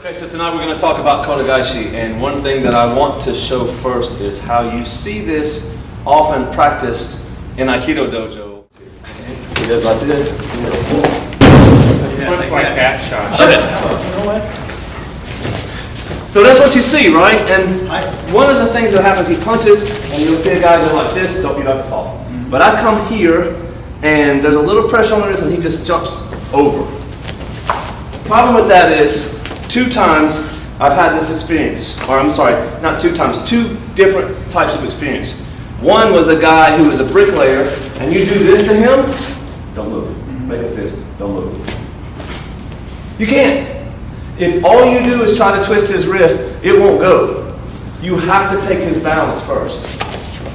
Okay, so tonight we're going to talk about Kote-gaeshi, and one thing that I want to show first is how you see this often practiced in Aikido dojo. He does like this. Looks like that shot. Shut it. So that's what you see, right? And one of the things that happens, he punches, and you'll see a guy go like this, don't be about to fall. But I come here, and there's a little pressure on the wrist, and he just jumps over. Problem with that is, 2 times I've had this experience, or I'm sorry, not 2 times, 2 different types of experience. One was a guy who was a bricklayer, and you do this to him, don't move. Make a fist, don't move. You can't. If all you do is try to twist his wrist, it won't go. You have to take his balance first.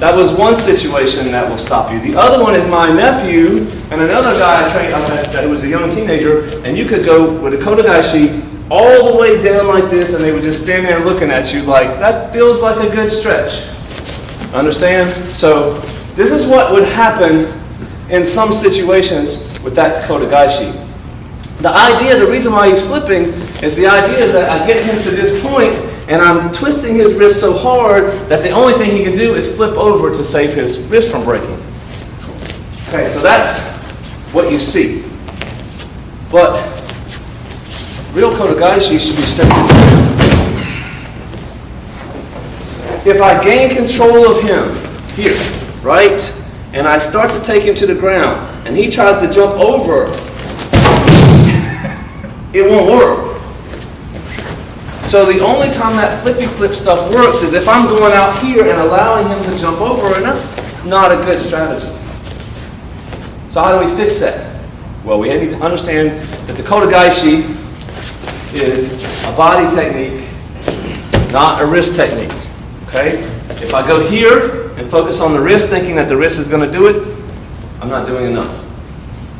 That was one situation that will stop you. The other one is my nephew and another guy I trained that was a young teenager, and you could go with a Kote-gaeshi all the way down like this, and they would just stand there looking at you like, that feels like a good stretch. Understand? So this is what would happen in some situations with that Kote-gaeshi. The idea, the reason why he's flipping, is the idea is that I get him to this point, and I'm twisting his wrist so hard that the only thing he can do is flip over to save his wrist from breaking. Okay, so that's what you see. But real Kote-gaeshi should be stepping down. If I gain control of him here, right, and I start to take him to the ground, and he tries to jump over, it won't work. So the only time that flippy flip stuff works is if I'm going out here and allowing him to jump over, and that's not a good strategy. So how do we fix that? Well, we need to understand that the Kote-gaeshi is a body technique, not a wrist technique. Okay? If I go here and focus on the wrist, thinking that the wrist is going to do it, I'm not doing enough.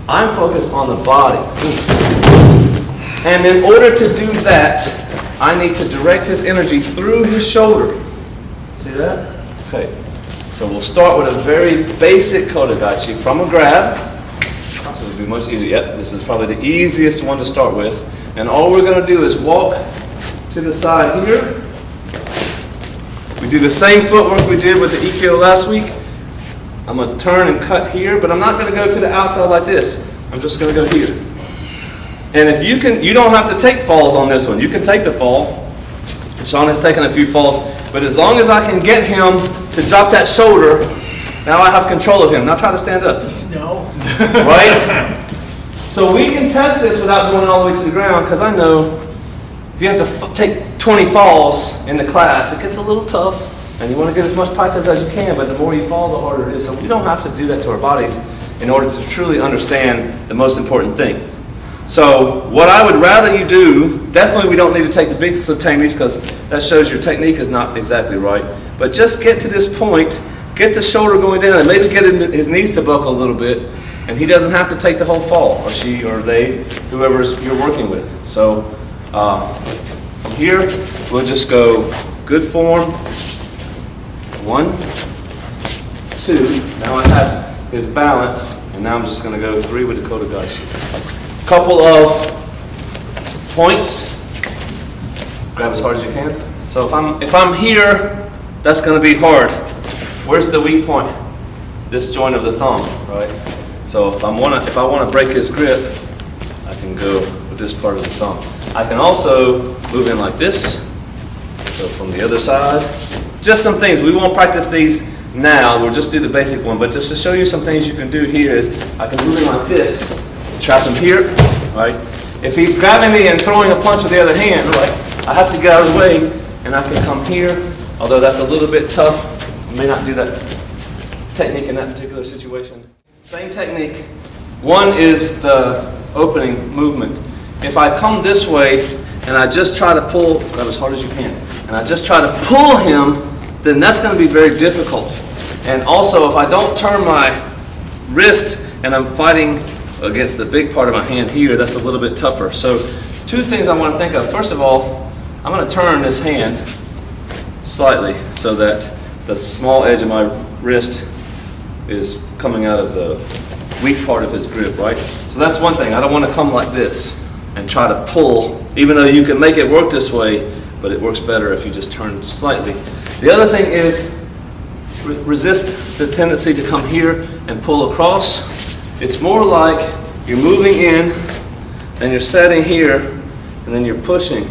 I'm focused on the body. And in order to do that, I need to direct his energy through his shoulder. See that? Okay. So we'll start with a very basic Kote-gaeshi from a grab. This will be much easier. Yep, this is probably the easiest one to start with. And all we're going to do is walk to the side here. We do the same footwork we did with the Aikido last week. I'm going to turn and cut here, but I'm not going to go to the outside like this. I'm just going to go here. And if you can, you don't have to take falls on this one. You can take the fall. Sean has taken a few falls, but as long as I can get him to drop that shoulder, now I have control of him. Now try to stand up. No. Right? So we can test this without going all the way to the ground, because I know if you have to take 20 falls in the class, it gets a little tough, and you want to get as much practice as you can, but the more you fall, the harder it is. So we don't have to do that to our bodies in order to truly understand the most important thing. So what I would rather you do, definitely we don't need to take the big techniques because that shows your technique is not exactly right, but just get to this point, get the shoulder going down, and maybe get his knees to buckle a little bit, and he doesn't have to take the whole fall, or she, or they, whoever you're working with. So from here, we'll just go good form, 1, 2, now I have his balance, and now I'm just going to go 3 with the Kote-gaeshi. Couple of points. Grab as hard as you can. So if I'm here, that's going to be hard. Where's the weak point? This joint of the thumb, right? So if I want to break his grip, I can go with this part of the thumb. I can also move in like this. So from the other side, just some things. We won't practice these now. We'll just do the basic one. But just to show you some things you can do here is I can move in like this. Trap him here, right? If he's grabbing me and throwing a punch with the other hand, right, I have to get out of the way, and I can come here, although that's a little bit tough. I may not do that technique in that particular situation. Same technique. One is the opening movement. If I come this way, and I just try to pull, grab as hard as you can, and I just try to pull him, then that's going to be very difficult. And also, if I don't turn my wrist, and I'm fighting against the big part of my hand here, that's a little bit tougher. So 2 things I want to think of. First of all, I'm going to turn this hand slightly so that the small edge of my wrist is coming out of the weak part of his grip, right? So that's one thing. I don't want to come like this. and try to pull, even though you can make it work this way, but it works better if you just turn slightly. The other thing is resist the tendency to come here and pull across. It's more like you're moving in and you're setting here and then you're pushing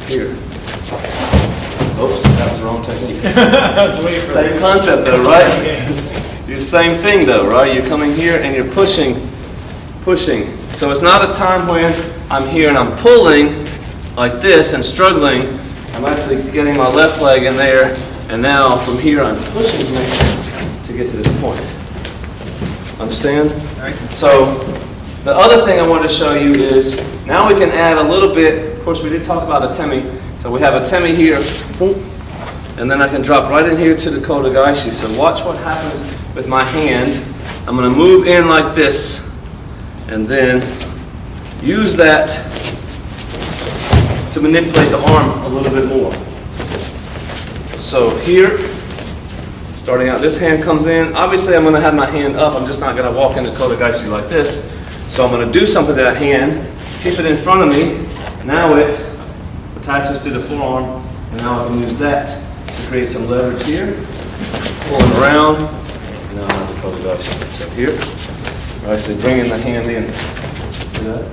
here. Oops, that was the wrong technique. Same concept though, right? The same thing though, right? You're coming here and you're pushing. So it's not a time when I'm here and I'm pulling like this and struggling. I'm actually getting my left leg in there, and now from here I'm pushing here to get to this point. Understand? Right. So the other thing I wanted to show you is now we can add a little bit. Of course, we did talk about a temi. So we have a temi here, and then I can drop right in here to the Kote-gaeshi. So watch what happens with my hand. I'm going to move in like this, and then use that to manipulate the arm a little bit more. So here, starting out, this hand comes in. Obviously, I'm going to have my hand up. I'm just not going to walk into Kote-gaeshi like this. So I'm going to do something to that hand, keep it in front of me. Now it attaches to the forearm, and now I can use that to create some leverage here. Pulling around, and now I have the Kote-gaeshi. So here, I'm actually bringing the hand in. See that?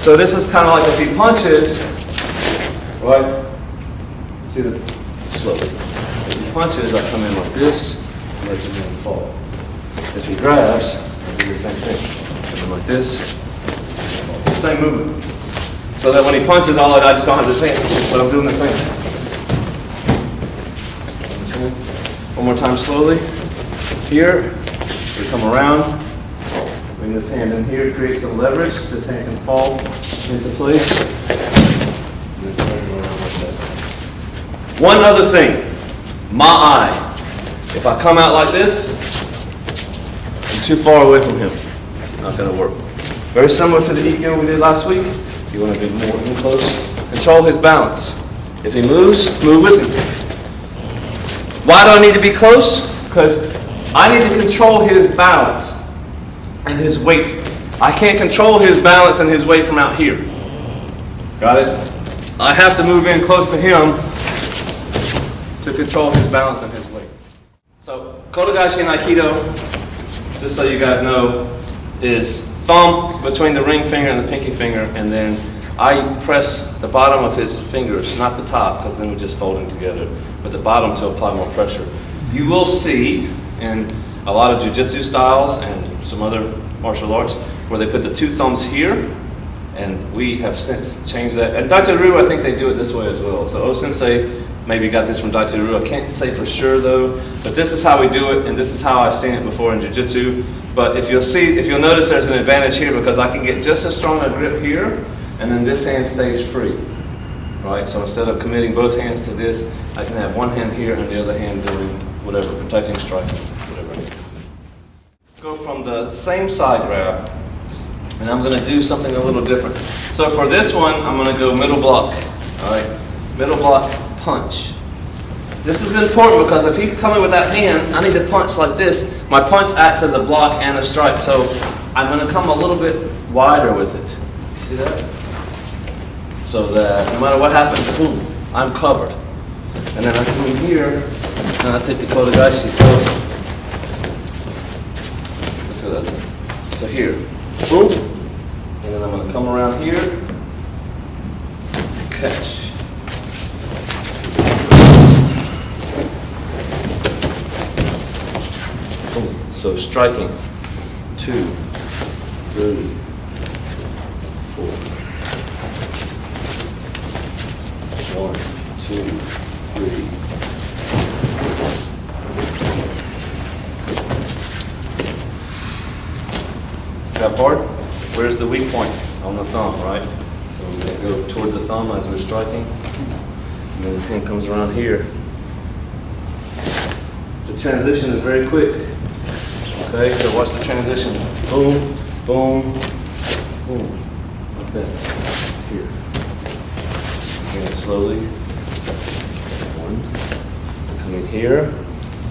So this is kind of like if he punches, right? See the slope. If he punches, I come in like this, and let the hand fall. If he grabs, I do the same thing. Come in like this, same movement. So that when he punches, I just don't have the same, but I'm doing the same. Okay. One more time slowly. Here, we come around. Bring this hand in here, create some leverage. This hand can fall into place. And then turn it around like that. One other thing, ma-ai. If I come out like this, I'm too far away from him. Not going to work. Very similar to the Aikido we did last week. You want to get more in close. Control his balance. If he moves, move with him. Why do I need to be close? Because I need to control his balance and his weight. I can't control his balance and his weight from out here. Got it? I have to move in close to him to control his balance and his weight. So, Kote-gaeshi in Aikido, just so you guys know, is thumb between the ring finger and the pinky finger, and then I press the bottom of his fingers, not the top, because then we're just folding together, but the bottom to apply more pressure. You will see in a lot of jiu-jitsu styles and some other martial arts where they put the two thumbs here, and we have since changed that. And Daite-ryu, I think they do it this way as well. So O-sensei maybe got this from Daite-ryu. I can't say for sure though, but this is how we do it, and this is how I've seen it before in jiu-jitsu. But if you'll notice there's an advantage here because I can get just as strong a grip here, and then this hand stays free, right? So instead of committing both hands to this, I can have one hand here and the other hand doing whatever, protecting, striking, whatever I need. Go from the same side grab, and I'm going to do something a little different. So for this one, I'm going to go middle block, all right? Middle block punch. This is important because if he's coming with that hand, I need to punch like this. My punch acts as a block and a strike, so I'm going to come a little bit wider with it. See that? So that no matter what happens, boom, I'm covered. And then I come in here, and I take the Kote-gaeshi. So here, boom, and then I'm going to come around here, catch. Boom. So striking, 2, 3, 4. 1, 2, 3. That part, where's the weak point? On the thumb, right? So we're going to go toward the thumb as we're striking. And then the hand comes around here. The transition is very quick. Okay, so watch the transition. Boom, boom, boom. Like that. Here. And slowly. 1. Come in here.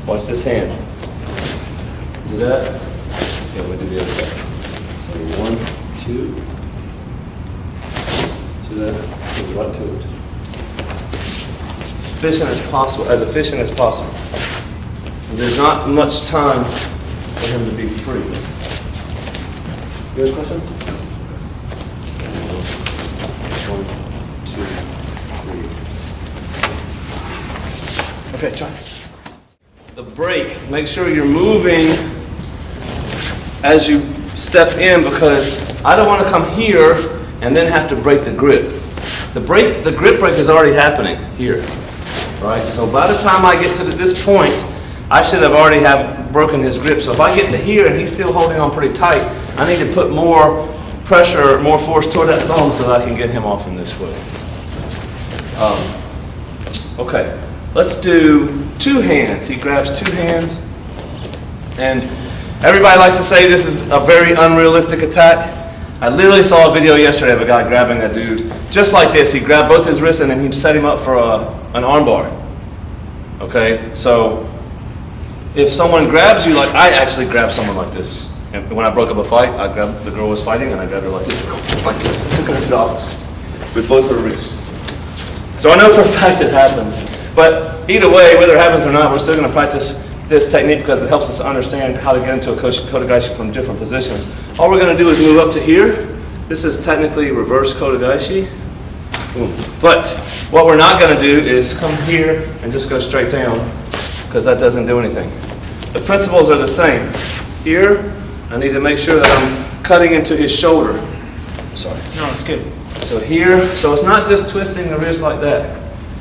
Watch this hand. See that? Okay, we'll do the other side. So 1, 2. To that, right to it. As efficient as possible, as efficient as possible. There's not much time for him to be free. You have a question? 1, 2, 3. Okay, try. The break, make sure you're moving as you step in, because I don't want to come here and then have to break the grip. The grip break is already happening here, right? So by the time I get to this point, I should have already broken his grip. So if I get to here and he's still holding on pretty tight, I need to put more pressure, more force toward that thumb so that I can get him off in this way. Okay, let's do 2 hands. He grabs 2 hands, and everybody likes to say this is a very unrealistic attack. I literally saw a video yesterday of a guy grabbing a dude just like this. He grabbed both his wrists and then he set him up for an arm bar. Okay, so if someone grabs you, like I actually grabbed someone like this. And when I broke up a fight, I grabbed, the girl was fighting and I grabbed her like this, took her to the office with both her wrists. So I know for a fact it happens. But either way, whether it happens or not, we're still going to practice this technique because it helps us understand how to get into a Kote-gaeshi from different positions. All we're going to do is move up to here. This is technically reverse Kote-gaeshi. But what we're not going to do is come here and just go straight down, because that doesn't do anything. The principles are the same. Here, I need to make sure that I'm cutting into his shoulder. Sorry. No, it's good. So here, so it's not just twisting the wrist like that.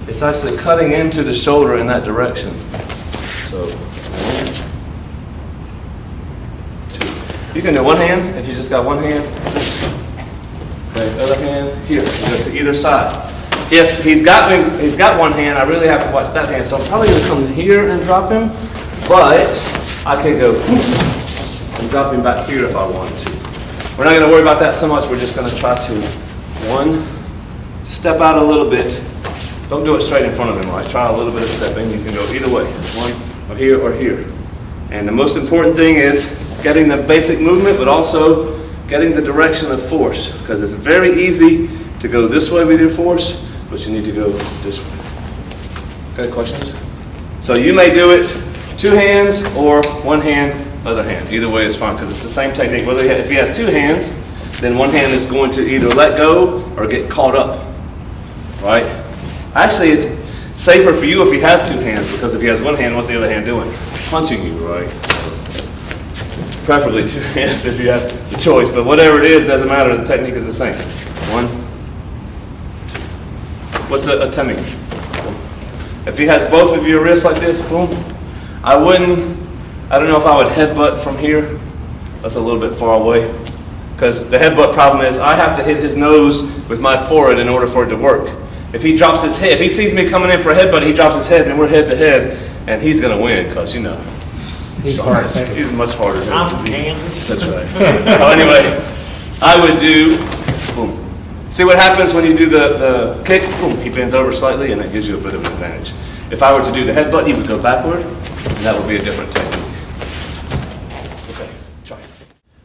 It's actually cutting into the shoulder in that direction. So, 1, 2. You can do one hand if you just got one hand. Okay, other hand here. Go to either side. If he's got one hand, I really have to watch that hand. So I'm probably going to come here and drop him, but I could go and drop him back here if I wanted to. We're not going to worry about that so much. We're just going to try to step out a little bit. Don't do it straight in front of him. Right? Try a little bit of stepping. You can go either way, one or here. And the most important thing is getting the basic movement, but also getting the direction of force, because it's very easy to go this way with your force, but you need to go this way. Okay, questions? So you may do it 2 hands or 1 hand, other hand. Either way is fine, because it's the same technique. Whether if he has 2 hands, then one hand is going to either let go or get caught up, right? Actually, it's safer for you if he has 2 hands, because if he has 1 hand, what's the other hand doing? Punching you, right? Preferably 2 hands if you have the choice, but whatever it is, doesn't matter. The technique is the same. 1, 2. What's a temi? If he has both of your wrists like this, boom. I don't know if I would headbutt from here. That's a little bit far away. Because the headbutt problem is I have to hit his nose with my forehead in order for it to work. If he drops his head, if he sees me coming in for a headbutt, he drops his head and we're head to head, and he's going to win, because, you know, he's much harder than I'm from Kansas. That's right. So anyway, I would do, boom. See what happens when you do the kick? Boom, he bends over slightly, and that gives you a bit of an advantage. If I were to do the headbutt, he would go backward, and that would be a different technique. Okay, try it.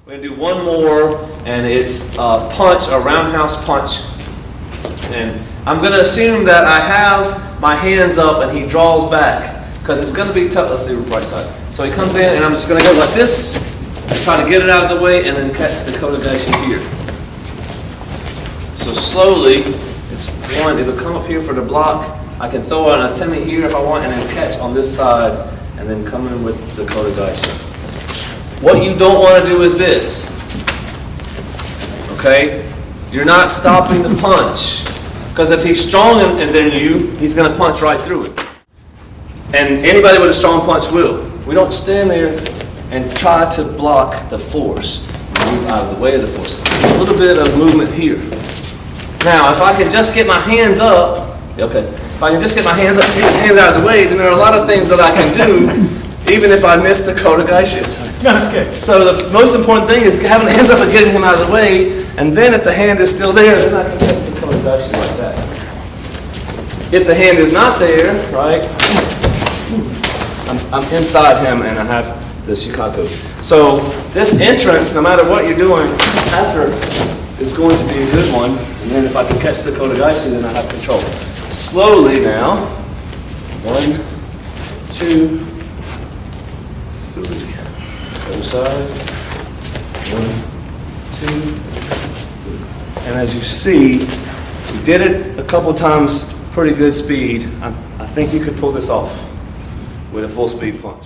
We're going to do one more, and it's a punch, a roundhouse punch. And I'm going to assume that I have my hands up and he draws back, because it's going to be tough. Let's do the right side. So he comes in and I'm just going to go like this, and try to get it out of the way, and then catch the Kote-gaeshi here. So slowly, it'll come up here for the block. I can throw an atemi here if I want, and then catch on this side, and then come in with the Kote-gaeshi. What you don't want to do is this. Okay? You're not stopping the punch. Because if he's stronger than you, he's going to punch right through it. And anybody with a strong punch will. We don't stand there and try to block the force. Move out of the way of the force. A little bit of movement here. Now, if I can just get my hands up, okay, if I can just get my hands up, get his hands out of the way, then there are a lot of things that I can do, even if I miss the Kote-gaeshi. No, it's good. So the most important thing is having the hands up and getting him out of the way, and then if the hand is still there, then I can take the Kote-gaeshi like that. If the hand is not there, right, I'm inside him and I have the shikaku. So this entrance, no matter what you're doing after, is going to be a good one. And then if I can catch the Kote-gaeshi, then I have control. Slowly now. 1, 2, 3. Other side. 1, 2. And as you see, we did it a couple times, pretty good speed. I think you could pull this off with a full speed punch.